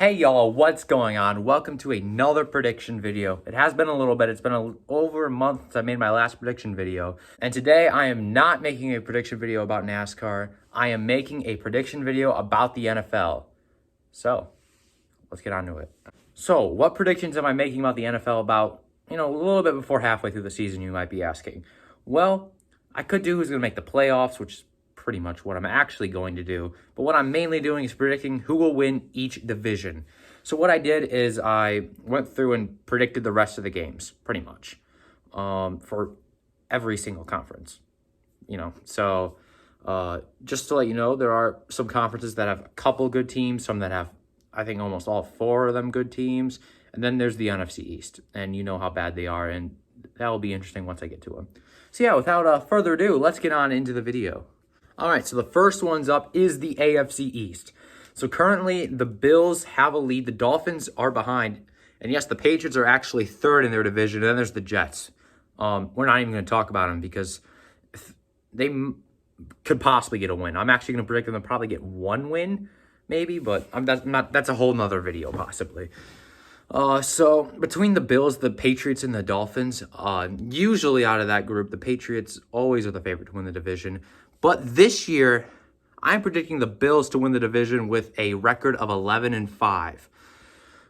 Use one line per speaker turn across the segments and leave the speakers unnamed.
Hey y'all, what's going on? Welcome to another prediction video. It has been a little bit. It's been over a month since I made my last prediction video. And today I am not making a prediction video about NASCAR. I am making a prediction video about the NFL. So, let's get on to it. So, what predictions am I making about the NFL about, a little bit before halfway through the season, you might be asking? Well, I could do who's going to make the playoffs, which is pretty much what I'm actually going to do. But what I'm mainly doing is predicting who will win each division. So what I did is I went through and predicted the rest of the games, pretty much, for every single conference. So just to let you know, there are some conferences that have a couple good teams, some that have, I think, almost all four of them good teams. And then there's the NFC East, and you know how bad they are, and that will be interesting once I get to them. So yeah, without further ado, let's get on into the video. All right, so the first one's up is the AFC East. So currently, the Bills have a lead. The Dolphins are behind. And yes, the Patriots are actually third in their division. And then there's the Jets. We're not even going to talk about them because they could possibly get a win. I'm actually going to predict them to probably get one win, maybe. But that's a whole nother video, possibly. So between the Bills, the Patriots, and the Dolphins, usually out of that group, the Patriots always are the favorite to win the division. But this year, I'm predicting the Bills to win the division with a record of 11-5.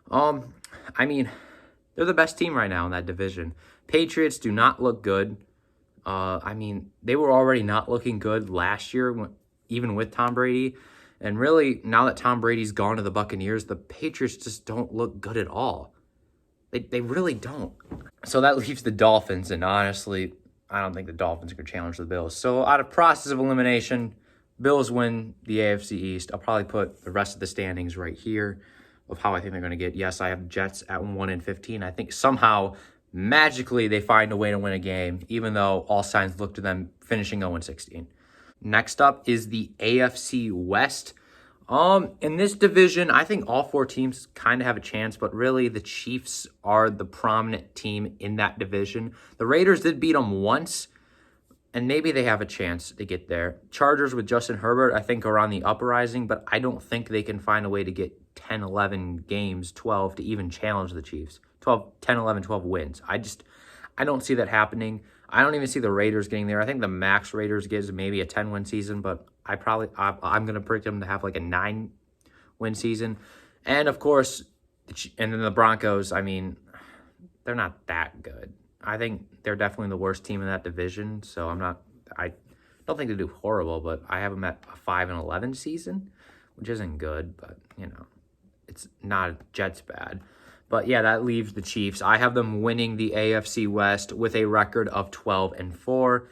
I mean, they're the best team right now in that division. Patriots do not look good. They were already not looking good last year, even with Tom Brady. And really, now that Tom Brady's gone to the Buccaneers, the Patriots just don't look good at all. They really don't. So that leaves the Dolphins, and honestly, I don't think the Dolphins could challenge the Bills. So out of process of elimination, Bills win the AFC East. I'll probably put the rest of the standings right here of how I think they're going to get. Yes, I have Jets at 1-15. I think somehow, magically, they find a way to win a game, even though all signs look to them finishing 0-16. Next up is the AFC West. In this division, I think all four teams kind of have a chance, but really the Chiefs are the prominent team in that division. The Raiders did beat them once, and maybe they have a chance to get there. Chargers with Justin Herbert, I think, are on the uprising, but I don't think they can find a way to get 10, 11 games, 12 to even challenge the Chiefs. 10, 11, 12 wins. I don't see that happening. I don't even see the Raiders getting there. I think the max Raiders gives maybe a 10-win season, but I'm going to predict them to have like a 9-win season. And of course, and then the Broncos, they're not that good. I think they're definitely the worst team in that division, so I don't think they do horrible, but I have them at a 5-11 season, which isn't good, but, it's not Jets bad. But yeah, that leaves the Chiefs. I have them winning the AFC West with a record of 12-4.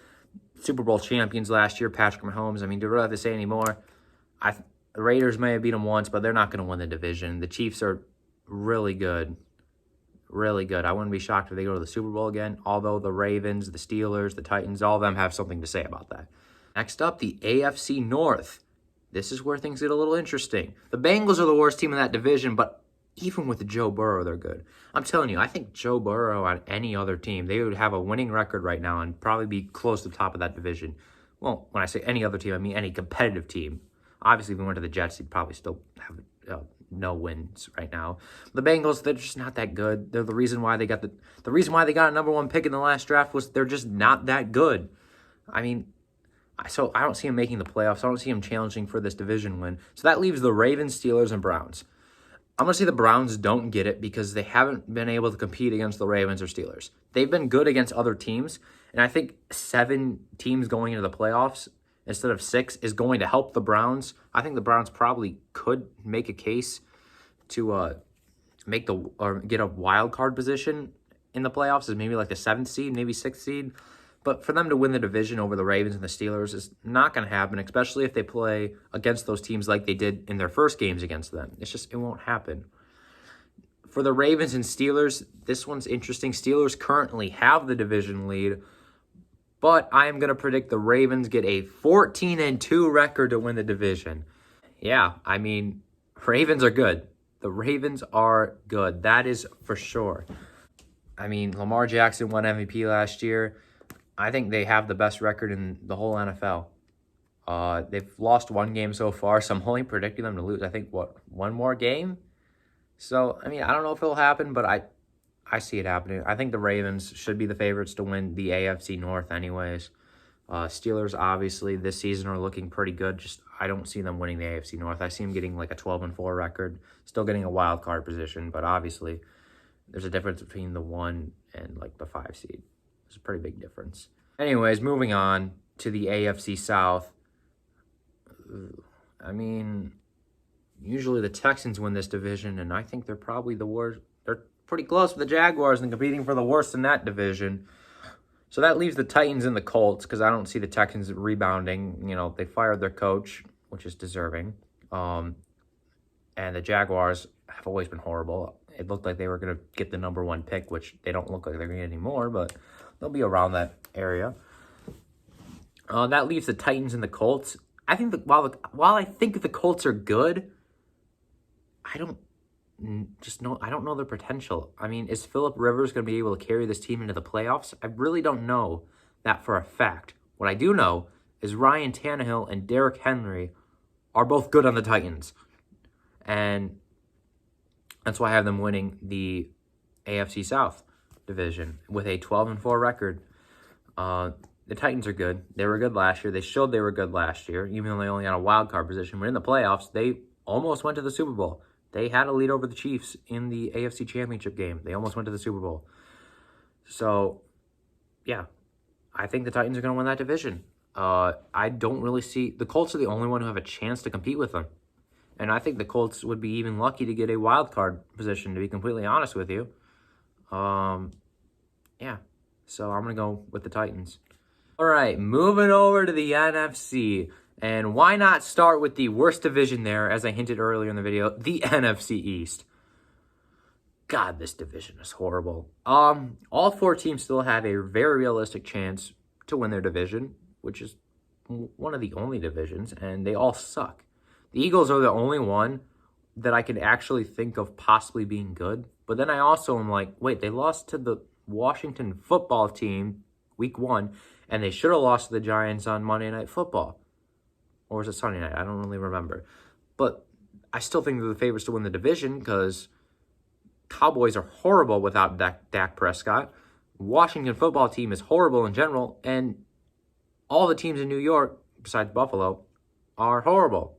Super Bowl champions last year, Patrick Mahomes. Do we really have to say anymore? The Raiders may have beat them once, but they're not going to win the division. The Chiefs are really good. Really good. I wouldn't be shocked if they go to the Super Bowl again, although the Ravens, the Steelers, the Titans, all of them have something to say about that. Next up, the AFC North. This is where things get a little interesting. The Bengals are the worst team in that division, but even with Joe Burrow, they're good. I'm telling you, I think Joe Burrow on any other team, they would have a winning record right now and probably be close to the top of that division. Well, when I say any other team, I mean any competitive team. Obviously, if we went to the Jets, he'd probably still have no wins right now. The Bengals, they're just not that good. They're the reason why they got the reason why they got a number one pick in the last draft was they're just not that good. So I don't see them making the playoffs. I don't see them challenging for this division win. So that leaves the Ravens, Steelers, and Browns. I'm going to say the Browns don't get it because they haven't been able to compete against the Ravens or Steelers. They've been good against other teams, and I think 7 teams going into the playoffs instead of 6 is going to help the Browns. I think the Browns probably could make a case to get a wild card position in the playoffs as maybe like the 7th seed, maybe 6th seed. But for them to win the division over the Ravens and the Steelers is not going to happen, especially if they play against those teams like they did in their first games against them. It won't happen. For the Ravens and Steelers, this one's interesting. Steelers currently have the division lead, but I am going to predict the Ravens get a 14-2 record to win the division. Yeah, Ravens are good. The Ravens are good. That is for sure. Lamar Jackson won MVP last year. I think they have the best record in the whole NFL. They've lost one game so far, so I'm only predicting them to lose, I think, one more game? So, I mean, I don't know if it'll happen, but I see it happening. I think the Ravens should be the favorites to win the AFC North anyways. Steelers, obviously, this season are looking pretty good. Just I don't see them winning the AFC North. I see them getting like a 12-4 record, still getting a wild card position, but obviously there's a difference between the 1 and like the 5 seed. There's a pretty big difference. Anyways, moving on to the AFC South. I mean, usually the Texans win this division, and I think they're probably the worst. They're pretty close with the Jaguars and competing for the worst in that division. So that leaves the Titans and the Colts because I don't see the Texans rebounding. You know, they fired their coach, which is deserving. And the Jaguars have always been horrible. It looked like they were going to get the #1 pick, which they don't look like they're going to get anymore, but they'll be around that area. That leaves the Titans and the Colts. I think that while I think the Colts are good, I don't know their potential. I mean, is Phillip Rivers going to be able to carry this team into the playoffs? I really don't know that for a fact. What I do know is Ryan Tannehill and Derrick Henry are both good on the Titans. And that's why I have them winning the AFC South division with a 12-4 record. The Titans are good. They were good last year. They showed they were good last year, even though they only had a wild card position. But in the playoffs, they almost went to the Super Bowl. They had a lead over the Chiefs in the AFC Championship game. They almost went to the Super Bowl. So, yeah, I think the Titans are going to win that division. I don't really see... The Colts are the only one who have a chance to compete with them. And I think the Colts would be even lucky to get a wild card position, to be completely honest with you. Yeah, so I'm going to go with the Titans. All right, moving over to the NFC. And why not start with the worst division there, as I hinted earlier in the video, the NFC East. God, this division is horrible. All 4 teams still have a very realistic chance to win their division, which is one of the only divisions, and they all suck. The Eagles are the only one that I could actually think of possibly being good. But then I also am like, wait, they lost to the Washington football team week 1, and they should have lost to the Giants on Monday Night Football. Or was it Sunday night? I don't really remember. But I still think they're the favorites to win the division because Cowboys are horrible without Dak Prescott. Washington football team is horrible in general. And all the teams in New York, besides Buffalo, are horrible.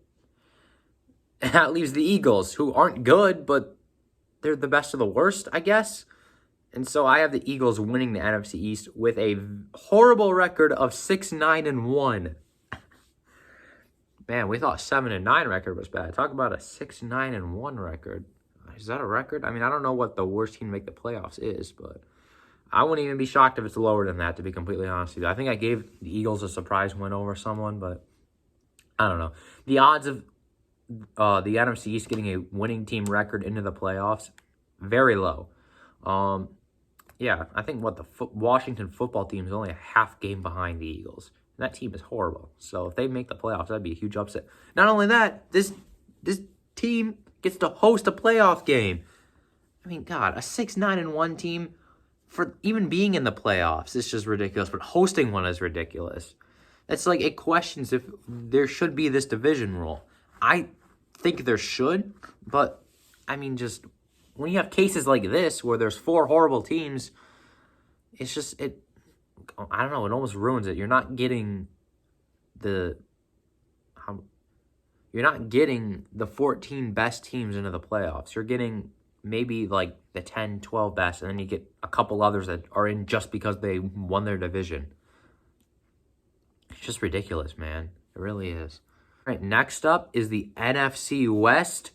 And that leaves the Eagles, who aren't good, but they're the best of the worst, I guess. And so I have the Eagles winning the NFC East with a horrible record of 6-9-1. Man, we thought 7-9 record was bad. Talk about a 6-9-1 record. Is that a record? I mean, I don't know what the worst team to make the playoffs is, but I wouldn't even be shocked if it's lower than that, to be completely honest with you. I think I gave the Eagles a surprise win over someone, but I don't know. The odds of the NFC East getting a winning team record into the playoffs, very low. Yeah, I think the Washington football team is only a half game behind the Eagles. And that team is horrible. So if they make the playoffs, that'd be a huge upset. Not only that, this team gets to host a playoff game. I mean, God, a 6-9-1 team for even being in the playoffs is just ridiculous. But hosting one is ridiculous. It's like it questions if there should be this division rule. I think there should, but I mean, just when you have cases like this where there's 4 horrible teams, it's just I don't know, it almost ruins it. You're not getting the 14 best teams into the playoffs. You're getting maybe like the 10, 12 best, and then you get a couple others that are in just because they won their division. It's just ridiculous, man. It really is. All right, next up is the NFC West.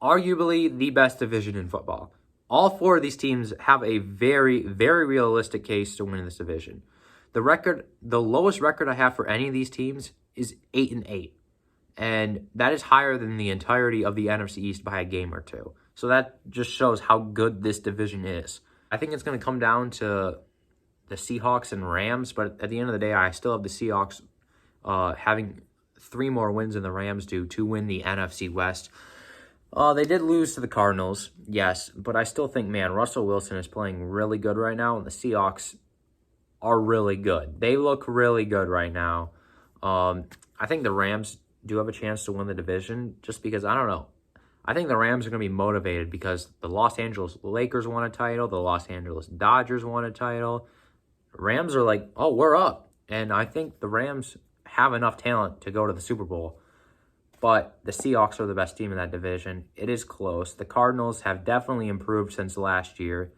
Arguably the best division in football. All 4 of these teams have a very, very realistic case to win this division. The lowest record I have for any of these teams is 8-8. And that is higher than the entirety of the NFC East by a game or 2. So that just shows how good this division is. I think it's going to come down to the Seahawks and Rams, but at the end of the day, I still have the Seahawks having 3 more wins than the Rams do to win the NFC West. They did lose to the Cardinals, yes, but I still think, man, Russell Wilson is playing really good right now, and the Seahawks are really good. They look really good right now. I think the Rams do have a chance to win the division just because, I don't know. I think the Rams are going to be motivated because the Los Angeles Lakers won a title. The Los Angeles Dodgers won a title. Rams are like, oh, we're up. And I think the Rams have enough talent to go to the Super Bowl. But the Seahawks are the best team in that division. It is close. The Cardinals have definitely improved since last year.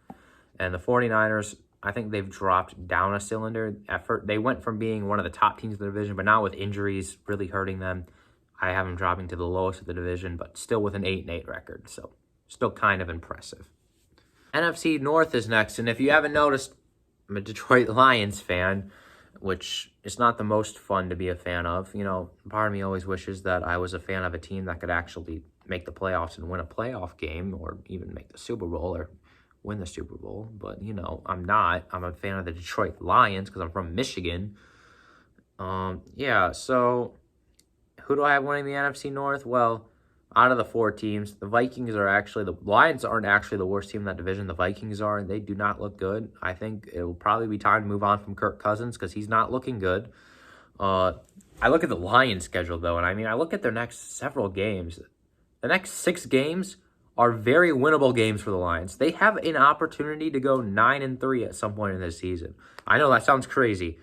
And the 49ers, I think they've dropped down a cylinder. They went from being one of the top teams in the division, but now with injuries really hurting them, I have them dropping to the lowest of the division, but still with an 8-8 record. So still kind of impressive. NFC North is next. And if you haven't noticed, I'm a Detroit Lions fan, which is not the most fun to be a fan of. You know, part of me always wishes that I was a fan of a team that could actually make the playoffs and win a playoff game, or even make the Super Bowl or win the Super Bowl. But, you know, I'm not. I'm a fan of the Detroit Lions because I'm from Michigan. Yeah, so who do I have winning the NFC North? Well, out of the 4 teams, the Lions aren't actually the worst team in that division. The Vikings are, and they do not look good. I think it will probably be time to move on from Kirk Cousins because he's not looking good. I look at the Lions schedule, though, and I look at their next several games. The next 6 games are very winnable games for the Lions. They have an opportunity to go 9-3 at some point in this season. I know that sounds crazy,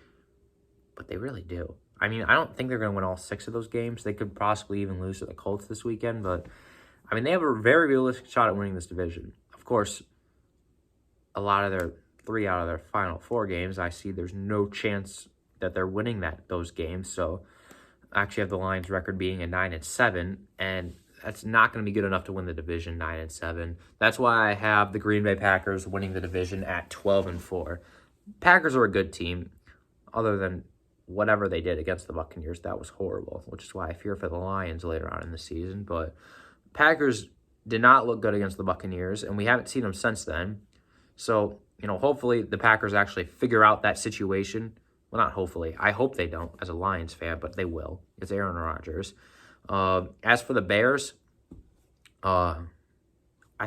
but they really do. I don't think they're going to win all 6 of those games. They could possibly even lose to the Colts this weekend, but, they have a very realistic shot at winning this division. Of course, a lot of 3 out of their final 4 games, I see there's no chance that they're winning those games, so I actually have the Lions record being a 9-7, and that's not going to be good enough to win the division, 9-7. That's why I have the Green Bay Packers winning the division at 12-4. Packers are a good team, other than whatever they did against the Buccaneers. That was horrible, which is why I fear for the Lions later on in the season. But Packers did not look good against the Buccaneers, and we haven't seen them since then. So, hopefully the Packers actually figure out that situation. Well, not hopefully. I hope they don't as a Lions fan, but they will. It's Aaron Rodgers. As for the Bears, I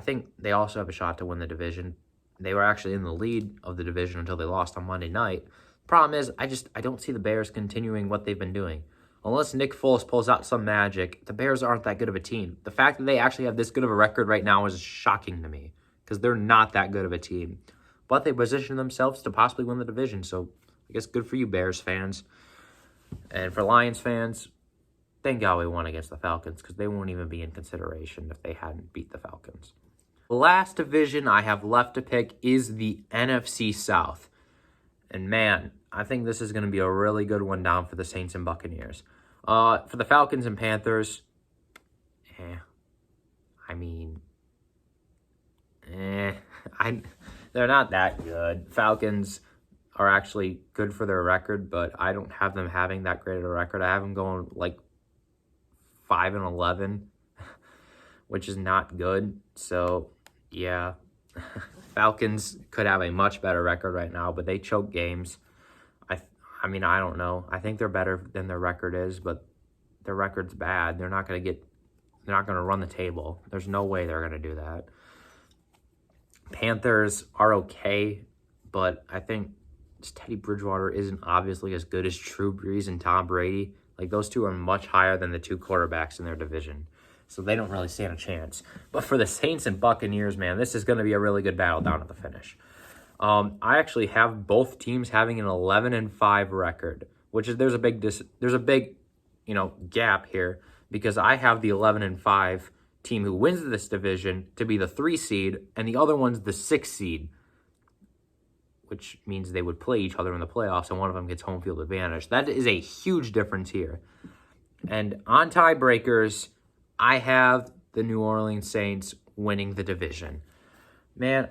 think they also have a shot to win the division. They were actually in the lead of the division until they lost on Monday night. Problem is, I don't see the Bears continuing what they've been doing. Unless Nick Foles pulls out some magic, the Bears aren't that good of a team. The fact that they actually have this good of a record right now is shocking to me because they're not that good of a team. But they position themselves to possibly win the division, so I guess good for you, Bears fans. And for Lions fans, thank God we won against the Falcons because they won't even be in consideration if they hadn't beat the Falcons. The last division I have left to pick is the NFC South. And man, I think this is going to be a really good one down for the Saints and Buccaneers. For the Falcons and Panthers, they're not that good. Falcons are actually good for their record, but I don't have them having that great of a record. I have them going like 5-11, which is not good. So, yeah. Falcons could have a much better record right now, but they choke games. I don't know. I think they're better than their record is, but their record's bad. They're not going to run the table. There's no way they're going to do that. Panthers are okay, but I think Teddy Bridgewater isn't obviously as good as Drew Brees and Tom Brady. Like, those two are much higher than the 2 quarterbacks in their division. So they don't really stand a chance. But for the Saints and Buccaneers, man, this is going to be a really good battle down at the finish. I actually have both teams having an 11-5 record, which is there's a big gap here because I have the 11-5 team who wins this division to be the 3 seed, and the other one's the 6 seed, which means they would play each other in the playoffs, and one of them gets home field advantage. That is a huge difference here. And on tiebreakers, I have the New Orleans Saints winning the division. Man,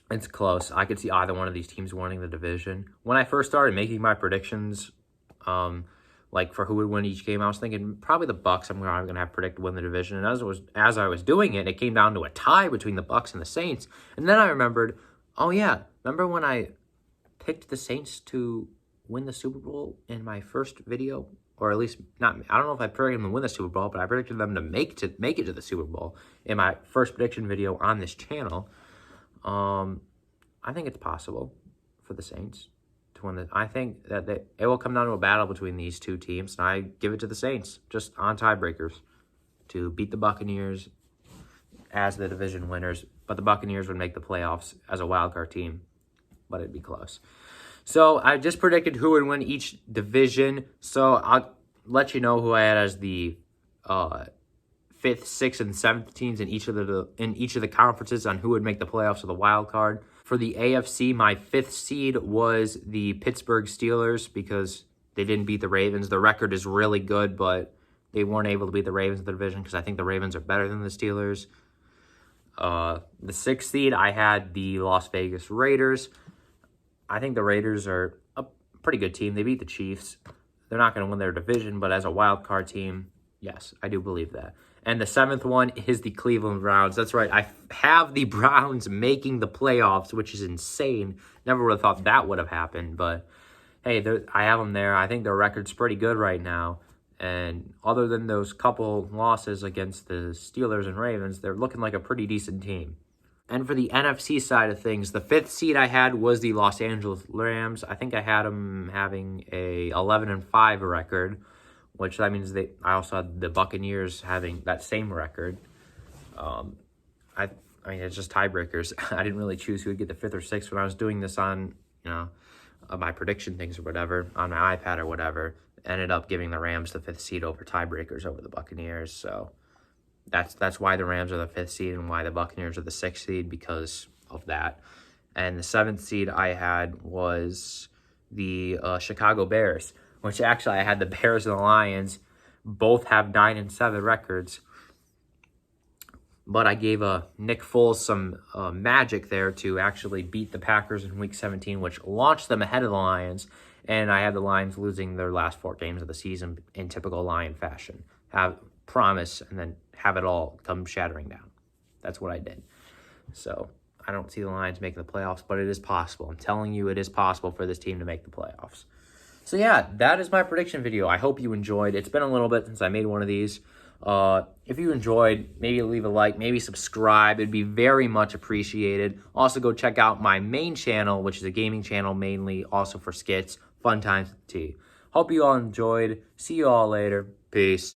it's close. I could see either one of these teams winning the division. When I first started making my predictions, like for who would win each game, I was thinking probably the Bucs. I'm going to have predicted win the division. And as I was doing it, it came down to a tie between the Bucs and the Saints. And then I remembered, oh yeah, remember when I picked the Saints to win the Super Bowl in my first video? Or at least not. I don't know if I predicted them to win the Super Bowl, but I predicted them to make it to the Super Bowl in my first prediction video on this channel. I think it's possible for the Saints to win. I think that it will come down to a battle between these 2 teams, and I give it to the Saints just on tiebreakers. to beat the Buccaneers as the division winners, but the Buccaneers would make the playoffs as a wild card team, but it'd be close. So I just predicted who would win each division. So I'll let you know who I had as the 5th, 6th, and 7th teams in each of the conferences on who would make the playoffs of the wild card. For the AFC, my 5th seed was the Pittsburgh Steelers because they didn't beat the Ravens. The record is really good, but they weren't able to beat the Ravens in the division because I think the Ravens are better than the Steelers. The 6th seed, I had the Las Vegas Raiders. I think the Raiders are a pretty good team. They beat the Chiefs. They're not going to win their division, but as a wild card team, yes, I do believe that. And the 7th one is the Cleveland Browns. That's right. I have the Browns making the playoffs, which is insane. Never would have thought that would have happened, but hey, I have them there. I think their record's pretty good right now. And other than those couple losses against the Steelers and Ravens, they're looking like a pretty decent team. And for the NFC side of things, the 5th seed I had was the Los Angeles Rams. I think I had them having a 11-5 record, which that means I also had the Buccaneers having that same record. I mean, it's just tiebreakers. I didn't really choose who would get the 5th or 6th when I was doing this on, my prediction things or whatever, on my iPad or whatever. Ended up giving the Rams the 5th seed over tiebreakers over the Buccaneers. So that's why the Rams are the 5th seed and why the Buccaneers are the 6th seed, because of that. And the 7th seed I had was the Chicago Bears, which actually I had the Bears and the Lions. Both have 9-7 records. But I gave Nick Foles some magic there to actually beat the Packers in Week 17, which launched them ahead of the Lions. And I had the Lions losing their last 4 games of the season in typical Lion fashion. Have promise and then have it all come shattering down. That's what I did. So I don't see the Lions making the playoffs, but it is possible. I'm telling you, it is possible for this team to make the playoffs. So yeah, that is my prediction video. I hope you enjoyed. It's been a little bit since I made one of these. If you enjoyed, maybe leave a like, maybe subscribe. It'd be very much appreciated. Also, go check out my main channel, which is a gaming channel mainly, also for skits, Fun Times with T. Hope you all enjoyed. See you all later. Peace.